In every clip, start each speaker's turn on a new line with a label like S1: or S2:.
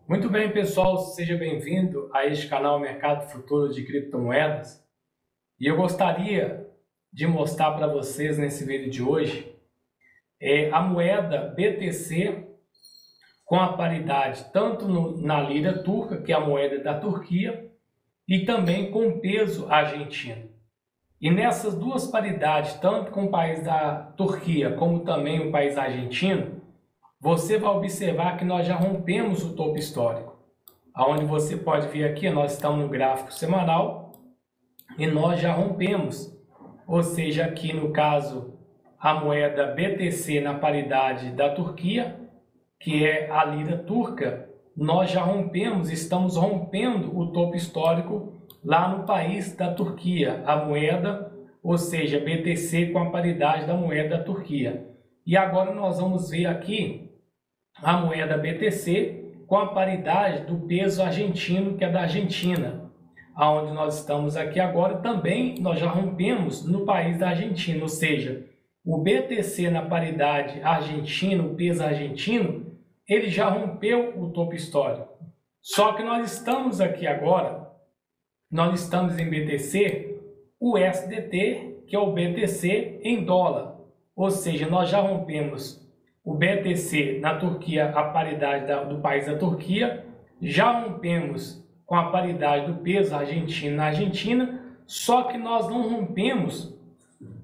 S1: Muito bem, pessoal, seja bem-vindo a este canal Mercado Futuro de Criptomoedas. E eu gostaria de mostrar para vocês nesse vídeo de hoje a moeda BTC com a paridade tanto na lira turca, que é a moeda da Turquia, e também com peso argentino. E nessas duas paridades, tanto com o país da Turquia como também o país argentino, você vai observar que nós já rompemos o topo histórico. Aonde você pode ver aqui, nós estamos no gráfico semanal e nós já rompemos. Ou seja, aqui no caso, a moeda BTC na paridade da Turquia, que é a lira turca, nós já rompemos, estamos rompendo o topo histórico lá no país da Turquia, a moeda, ou seja, BTC com a paridade da moeda da Turquia. E agora nós vamos ver aqui a moeda BTC com a paridade do peso argentino, que é da Argentina, aonde nós estamos aqui agora. Também nós já rompemos no país da Argentina, ou seja, o BTC na paridade argentino, o peso argentino, ele já rompeu o topo histórico. Só que nós estamos aqui agora, nós estamos em BTC, o USDT, que é o BTC em dólar, ou seja, nós já rompemos o BTC na Turquia, a paridade do país da Turquia, já rompemos com a paridade do peso argentino na Argentina, só que nós não rompemos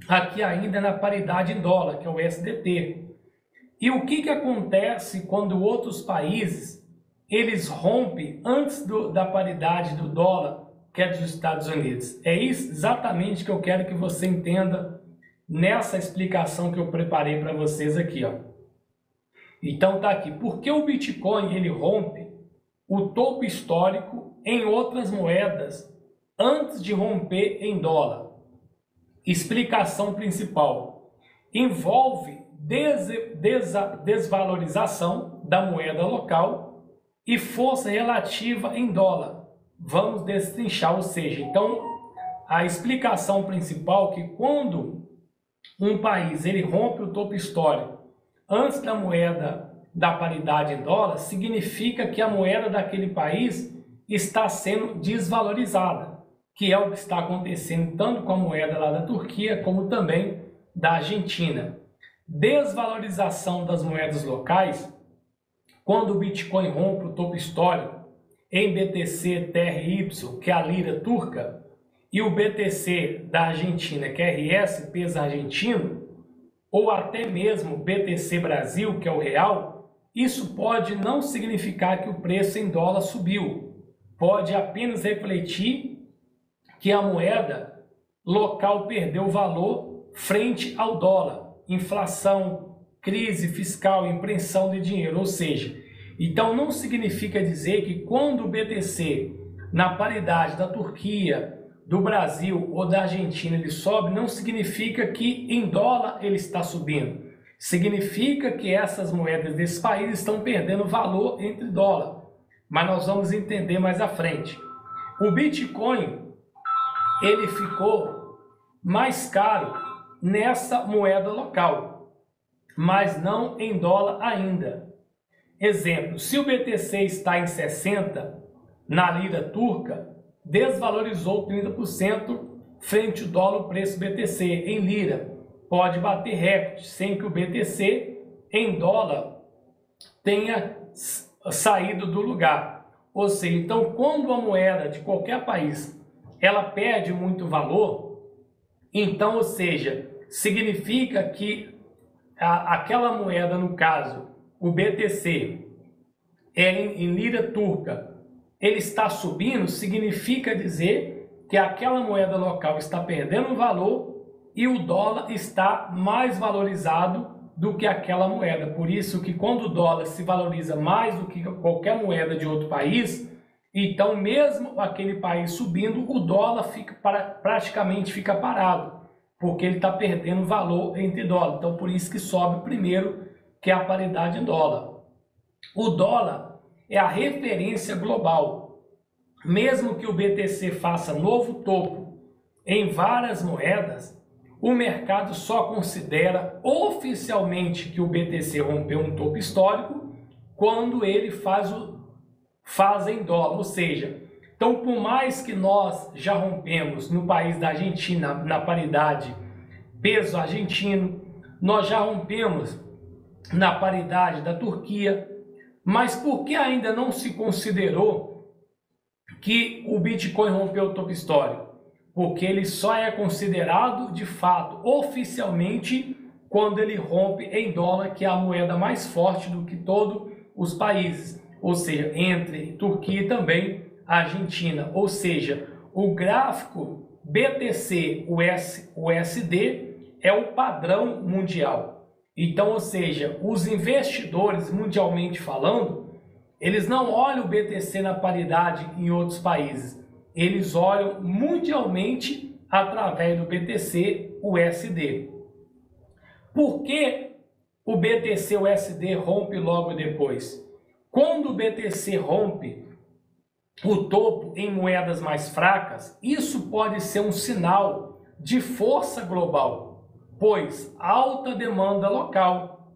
S1: aqui ainda na paridade em dólar, que é o USDT. E o que acontece quando outros países eles rompem antes da paridade do dólar, que é dos Estados Unidos? É isso exatamente que eu quero que você entenda nessa explicação que eu preparei para vocês aqui, ó. Então tá aqui, por que o Bitcoin ele rompe o topo histórico em outras moedas antes de romper em dólar? Explicação principal: envolve desvalorização da moeda local e força relativa em dólar. Vamos destrinchar, ou seja, então a explicação principal é que quando um país ele rompe o topo histórico antes da moeda da paridade em dólar, significa que a moeda daquele país está sendo desvalorizada, que é o que está acontecendo tanto com a moeda lá da Turquia, como também da Argentina. Desvalorização das moedas locais, quando o Bitcoin rompe o topo histórico em BTC TRY, que é a lira turca, e o BTC da Argentina, que é RS, peso argentino, ou até mesmo BTC Brasil, que é o real, isso pode não significar que o preço em dólar subiu. Pode apenas refletir que a moeda local perdeu valor frente ao dólar. Inflação, crise fiscal, impressão de dinheiro, ou seja, então não significa dizer que quando o BTC na paridade da Turquia, do Brasil ou da Argentina ele sobe, não significa que em dólar ele está subindo. Significa que essas moedas desses países estão perdendo valor entre dólar. Mas nós vamos entender mais à frente. O Bitcoin ele ficou mais caro nessa moeda local, mas não em dólar ainda. Exemplo, se o BTC está em 60 na lira turca, desvalorizou 30% frente ao dólar o preço BTC em lira. Pode bater recorde sem que o BTC em dólar tenha saído do lugar. Ou seja, então quando a moeda de qualquer país ela perde muito valor, então, ou seja, significa que aquela moeda, no caso, o BTC, em lira turca, ele está subindo, significa dizer que aquela moeda local está perdendo valor e o dólar está mais valorizado do que aquela moeda. Por isso que quando o dólar se valoriza mais do que qualquer moeda de outro país, então mesmo aquele país subindo, o dólar praticamente fica parado, porque ele está perdendo valor entre dólar. Então por isso que sobe primeiro, que é a paridade em dólar. O dólar é a referência global. Mesmo que o BTC faça novo topo em várias moedas, o mercado só considera oficialmente que o BTC rompeu um topo histórico quando ele faz fazem em dólar, ou seja, então por mais que nós já rompemos no país da Argentina na paridade peso argentino, nós já rompemos na paridade da Turquia, mas por que ainda não se considerou que o Bitcoin rompeu o topo histórico? Porque ele só é considerado de fato, oficialmente, quando ele rompe em dólar, que é a moeda mais forte do que todos os países, ou seja, entre Turquia e também a Argentina. Ou seja, o gráfico BTC-USD é o padrão mundial. Então, ou seja, os investidores, mundialmente falando, eles não olham o BTC na paridade em outros países. Eles olham mundialmente através do BTC-USD. Por que o BTC-USD rompe logo depois? Quando o BTC rompe o topo em moedas mais fracas, isso pode ser um sinal de força global, pois alta demanda local,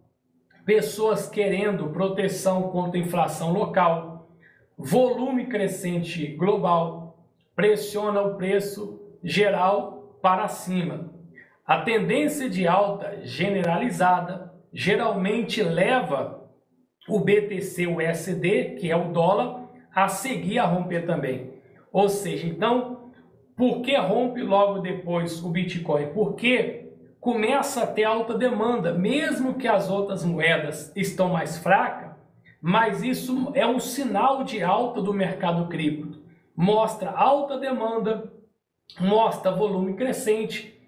S1: pessoas querendo proteção contra a inflação local, volume crescente global, pressiona o preço geral para cima. A tendência de alta generalizada geralmente leva o BTC-USD, que é o dólar, a seguir a romper também. Ou seja, então, por que rompe logo depois o Bitcoin? Porque começa a ter alta demanda, mesmo que as outras moedas estão mais fracas, mas isso é um sinal de alta do mercado cripto. Mostra alta demanda, mostra volume crescente.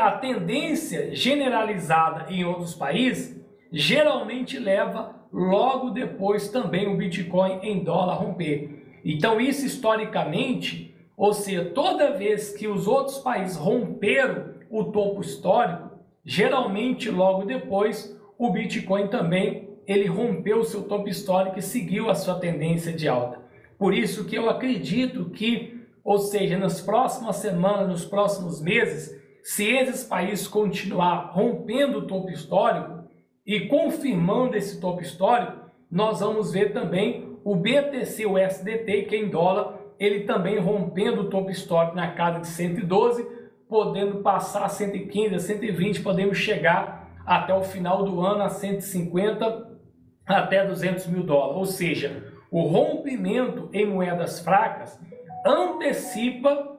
S1: A tendência generalizada em outros países geralmente leva logo depois também o Bitcoin em dólar romper. Então isso historicamente, ou seja, toda vez que os outros países romperam o topo histórico, geralmente logo depois o Bitcoin também ele rompeu o seu topo histórico e seguiu a sua tendência de alta. Por isso que eu acredito que, ou seja, nas próximas semanas, nos próximos meses, se esses países continuar rompendo o topo histórico e confirmando esse topo histórico, nós vamos ver também o BTC-USDT, que em dólar, ele também rompendo o topo histórico na casa de 112, podendo passar a 115, a 120, podemos chegar até o final do ano a 150 até 200 mil dólares. Ou seja, o rompimento em moedas fracas antecipa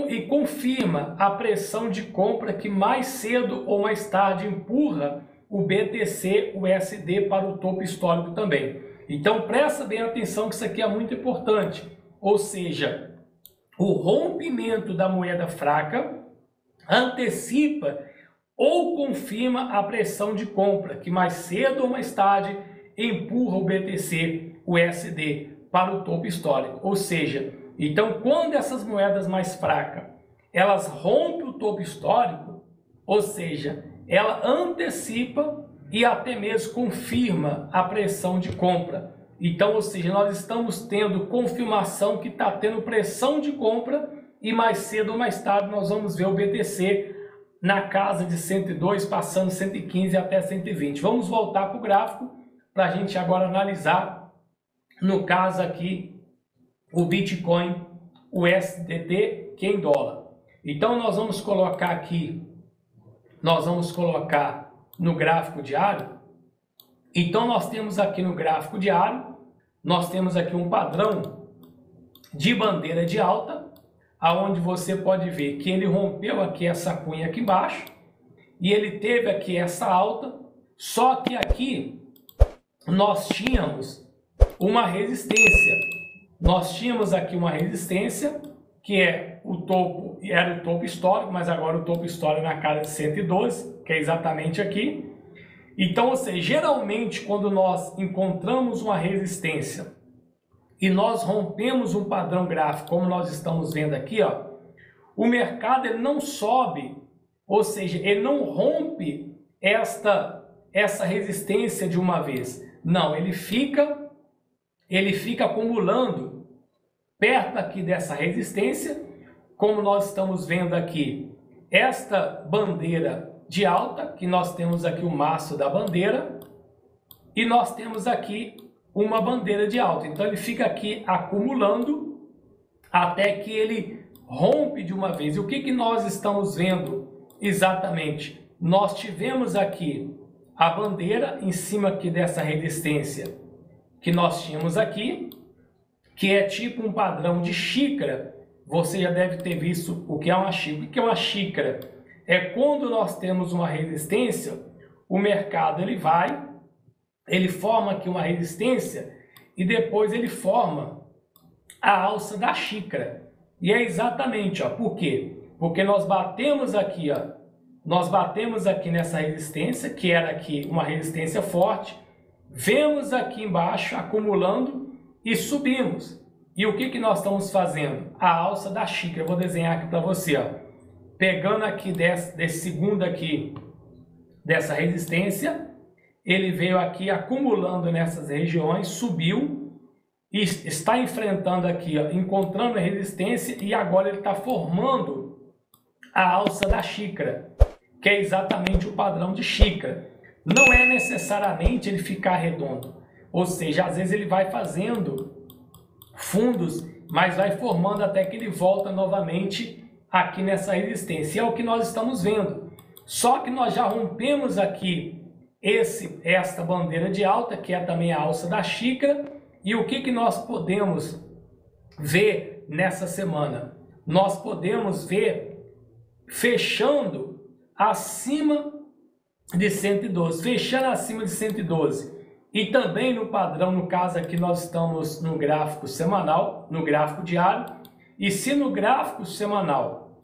S1: e confirma a pressão de compra que mais cedo ou mais tarde empurra o BTC-USD para o topo histórico também. Então presta bem atenção que isso aqui é muito importante. Ou seja, o rompimento da moeda fraca antecipa ou confirma a pressão de compra que mais cedo ou mais tarde empurra o BTC-USD para o topo histórico. Ou seja, então quando essas moedas mais fracas elas rompem o topo histórico, ou seja, ela antecipa e até mesmo confirma a pressão de compra. Então, ou seja, nós estamos tendo confirmação que está tendo pressão de compra e mais cedo ou mais tarde nós vamos ver o BTC na casa de 102, passando 115 até 120. Vamos voltar para o gráfico para a gente agora analisar, no caso aqui, o Bitcoin USDT, que é em dólar. Então, nós vamos colocar aqui, no gráfico diário. Então, nós temos aqui no gráfico diário, nós temos aqui um padrão de bandeira de alta, aonde você pode ver que ele rompeu aqui essa cunha aqui embaixo, e ele teve aqui essa alta, só que aqui nós tínhamos uma resistência. Nós tínhamos aqui uma resistência, que é o topo, era o topo histórico, mas agora o topo histórico na casa de 112, que é exatamente aqui. Então, ou seja, geralmente quando nós encontramos uma resistência e nós rompemos um padrão gráfico, como nós estamos vendo aqui, ó, o mercado ele não sobe, ou seja, ele não rompe essa resistência de uma vez. Não, ele fica acumulando perto aqui dessa resistência, como nós estamos vendo aqui, esta bandeira de alta, que nós temos aqui o maço da bandeira, e nós temos aqui uma bandeira de alta. Então ele fica aqui acumulando até que ele rompe de uma vez. E o que nós estamos vendo exatamente? Nós tivemos aqui a bandeira em cima aqui dessa resistência que nós tínhamos aqui, que é tipo um padrão de xícara. Você já deve ter visto o que é uma xícara. O que é uma xícara? É quando nós temos uma resistência, o mercado ele forma aqui uma resistência e depois ele forma a alça da xícara. E é exatamente, ó, por quê? Porque nós batemos aqui, ó, nós batemos aqui nessa resistência, que era aqui uma resistência forte, vemos aqui embaixo acumulando e subimos. E o que nós estamos fazendo? A alça da xícara. Eu vou desenhar aqui para você, ó. Pegando aqui desse segundo aqui, dessa resistência, ele veio aqui acumulando nessas regiões, subiu e está enfrentando aqui, ó, encontrando a resistência, e agora ele está formando a alça da xícara, que é exatamente o padrão de xícara. Não é necessariamente ele ficar redondo, ou seja, às vezes ele vai fazendo fundos, mas vai formando até que ele volta novamente aqui nessa resistência. E é o que nós estamos vendo. Só que nós já rompemos aqui esta bandeira de alta, que é também a alça da xícara. E o que nós podemos ver nessa semana? Nós podemos ver fechando acima de 112, fechando acima de 112. E também no padrão, no caso aqui nós estamos no gráfico semanal, no gráfico diário. E se no gráfico semanal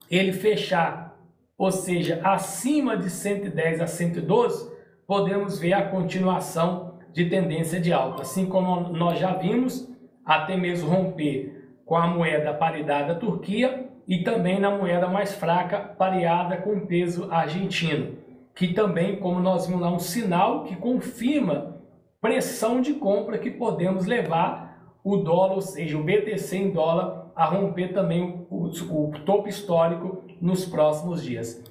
S1: ele fechar, ou seja, acima de 110 a 112, podemos ver a continuação de tendência de alta. Assim como nós já vimos, até mesmo romper com a moeda paridade da Turquia e também na moeda mais fraca, pareada com o peso argentino, que também, como nós vimos lá, um sinal que confirma pressão de compra que podemos levar o dólar, ou seja, o BTC em dólar, a romper também o topo histórico nos próximos dias.